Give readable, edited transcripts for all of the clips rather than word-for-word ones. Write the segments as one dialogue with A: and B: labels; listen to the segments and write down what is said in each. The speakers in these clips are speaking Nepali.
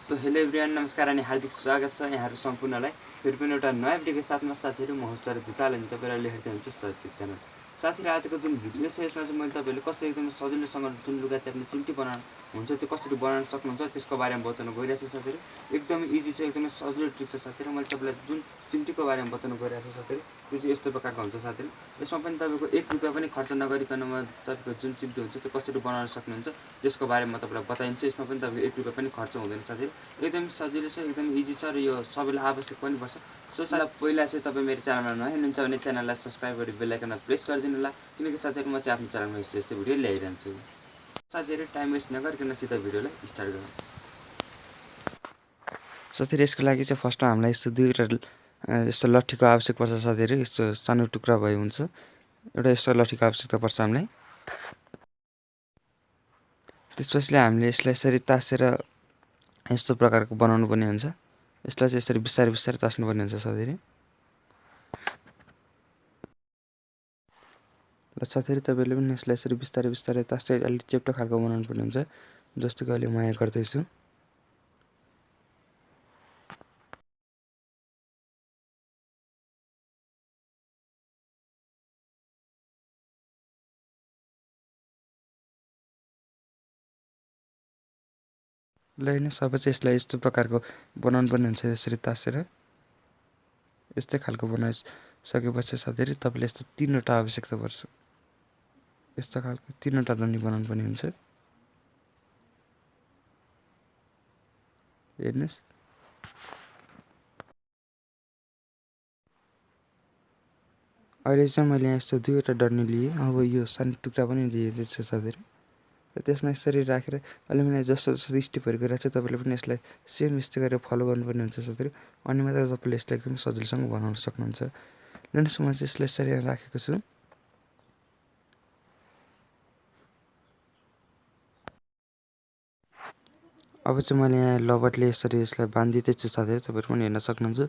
A: सो हेलो एभ्रिवान, नमस्कार अनि हार्दिक स्वागत छ यहाँहरू सम्पूर्णलाई फेरि पनि एउटा नयाँ भिडियोको साथमा। साथीहरू म सर दुताल अनि तपाईँहरूले हेर्दै हुनुहुन्छ SAROJ च्यानल। साथीहरू आजको जुन भिडियो छ यसमा चाहिँ मैले तपाईँहरूले कसरी एकदमै सजिलोसँग जुन लुगा च्याप्ने चिम्टी बनाउनु हुन्छ त्यो कसरी बनाउन सक्नुहुन्छ त्यसको बारेमा बताउन गइरहेको छु साथीहरू। एकदमै इजी छ, एकदमै सजिलो ट्रिक छ साथीहरू। मैले तपाईँलाई जुन चिम्टीको बारेमा बताउन गइरहेको छु साथीहरू त्यो चाहिँ यस्तो प्रकारको हुन्छ साथीहरू। यसमा पनि तपाईँको 1 रुपैयाँ पनि खर्च नगरिकन तपाईँको जुन चिम्टी हुन्छ त्यो कसरी बनाउन सक्नुहुन्छ त्यसको बारेमा म तपाईँलाई बताइदिन्छु। यसमा पनि तपाईँको 1 रुपैयाँ पनि खर्च हुँदैन साथीहरू। एकदम सजिलो छ, एकदम इजी छ र यो सबैलाई आवश्यक पनि पर्छ। सो साथी पहिला चाहिँ तपाईँ मेरो च्यानलमा नयाँ हुनुहुन्छ भने च्यानललाई सब्सक्राइब गरी बेल आइकनमा प्रेस गरिदिनु होला, किनकि साथीहरू म चाहिँ आफ्नो च्यानलमा यस्तो भिडियो ल्याइरहन्छु। साथीहरू टाइम वेस्ट नगरिकन सिधा भिडियोलाई स्टार्ट गरौँ। साथीहरू यसको लागि चाहिँ फर्स्टमा हामीलाई यस्तो दुईवटा यस्तो लट्ठीको आवश्यक पर्छ साथीहरू। यस्तो सानो टुक्रा भयो हुन्छ, एउटा यस्तो लट्ठीको आवश्यकता पर्छ हामीलाई। त्यसपछि हामीले यसलाई यसरी तासेर यस्तो प्रकारको बनाउनु पर्ने हुन्छ। यसलाई चाहिँ यसरी बिस्तारै बिस्तारै तास्नुपर्ने हुन्छ साथीहरू। ल साथीहरू तपाईँले पनि यसलाई यसरी बिस्तारै बिस्तारै तास्दै अलिक चेप्टो खालको बनाउनु पर्ने हुन्छ, जस्तो कि अहिले म यहाँ गर्दैछु। ल होइन सबै चाहिँ यसलाई यस्तो प्रकारको बनाउनु पर्ने हुन्छ, यसरी तासेर यस्तै खालको बनाइसकेपछि साथीहरू तपाईँले यस्तो 3वटा आवश्यकता पर्छ। यस्तो खालको 3वटा डन्डी बनाउनु पर्ने हुन्छ। हेर्नुहोस्, अहिले चाहिँ मैले यहाँ यस्तो 2वटा डन्डी लिएँ। अब यो सानो टुक्रा पनि लिएछ साथीहरू। र त्यसमा यसरी राखेर अहिले मैले जस्तो जस्तो स्टेपहरू गरिरहेको छु तपाईँले पनि यसलाई सेम यस्तै गरेर फलो गर्नुपर्ने हुन्छ साथीहरू। अनि मात्रै तपाईँले यसलाई एकदम सजिलोसँग बनाउन सक्नुहुन्छ। हेर्नुहोस्, म चाहिँ यसलाई यसरी राखेको छु। अब चाहिँ मैले यहाँ लबरले यसरी यसलाई बाँधिदिँदैछु साथीहरू। तपाईँहरू पनि हेर्न सक्नुहुन्छ।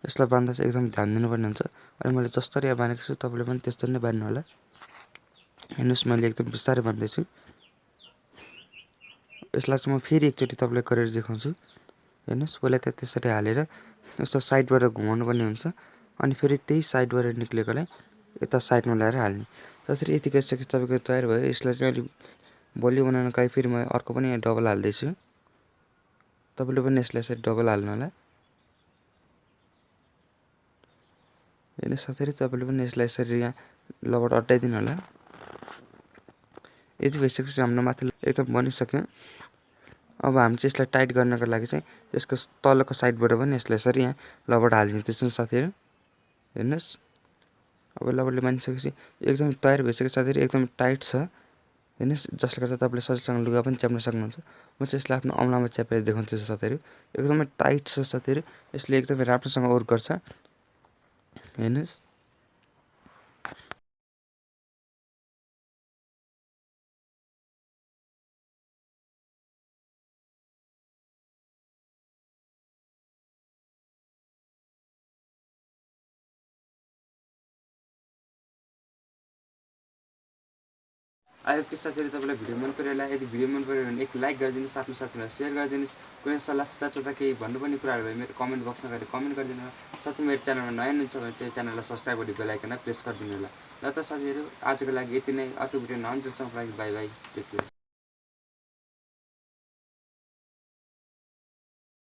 A: यसलाई बाँध्दा चाहिँ एकदम ध्यान दिनुपर्ने हुन्छ। अनि मैले जसरी यहाँ बाँधेको छु तपाईँले पनि त्यस्तरी नै बाँध्नु होला। हेर्नुहोस्, मैले एकदम बिस्तारै बाँध्दैछु। यसलाई चाहिँ म फेरि एकचोटि तपाईँलाई गरेर देखाउँछु। हेर्नुहोस्, पहिला त त्यसरी हालेर यस्तो साइडबाट घुमाउनु पर्ने हुन्छ, अनि फेरि त्यही साइडबाट निक्लेकोलाई यता साइडमा ल्याएर हाल्ने। त्यसरी यति गरिसकेपछि तपाईँको तयार भयो। यसलाई चाहिँ अलिक बलियो बनाउनको लागि फेरि म अर्को पनि यहाँ डबल हाल्दैछु। तपाईँले पनि यसलाई यसरी डबल हाल्नु होला। हेर्नुहोस् साथीहरू, तपाईँले पनि यसलाई यसरी यहाँ लबर अड्डाइदिनु होला। यति भइसकेपछि हाम्रो माथि एकदम बनिसक्यो। अब हामी चाहिँ यसलाई टाइट गर्नको लागि चाहिँ यसको तलको साइडबाट पनि यसलाई यसरी यहाँ लबर हालिदिँदैछौँ साथीहरू। हेर्नुहोस्, अब लबरले बाँधिसकेपछि एकदम तयार भइसक्यो साथीहरू, एकदम टाइट छ। हेर्नुहोस्, जसले गर्दा तपाईँले सजिलोसँग लुगा पनि च्याप्न सक्नुहुन्छ। म चाहिँ यसलाई आफ्नो औँलामा च्यापेर देखाउँछु साथीहरू। एकदमै टाइट छ साथीहरू, यसले एकदमै राम्रोसँग वर्क गर्छ। हेर्नुहोस्, आयो कि साथीहरू तपाईँलाई भिडियो मन पऱ्यो होला। यदि भिडियो मन पऱ्यो भने एक लाइक गरिदिनुहोस्, आफ्नो साथीहरूलाई सेयर गरिदिनुहोस्। कुनै सल्लाह सुझाव तथा केही भन्नुपर्ने कुराहरू भयो मेरो कमेन्ट बक्समा गएर कमेन्ट गरिदिनु होला। साथै मेरो च्यानलमा नयाँ हुनुहुन्छ भने चाहिँ च्यानललाई सब्सक्राइब गरी बेल आइकनमा प्रेस गरिदिनु होला। ल त साथीहरू, आजको लागि यति नै। अर्को भिडियो नआउन्जेलसम्मको लागि बाई बाई, टेक केयर।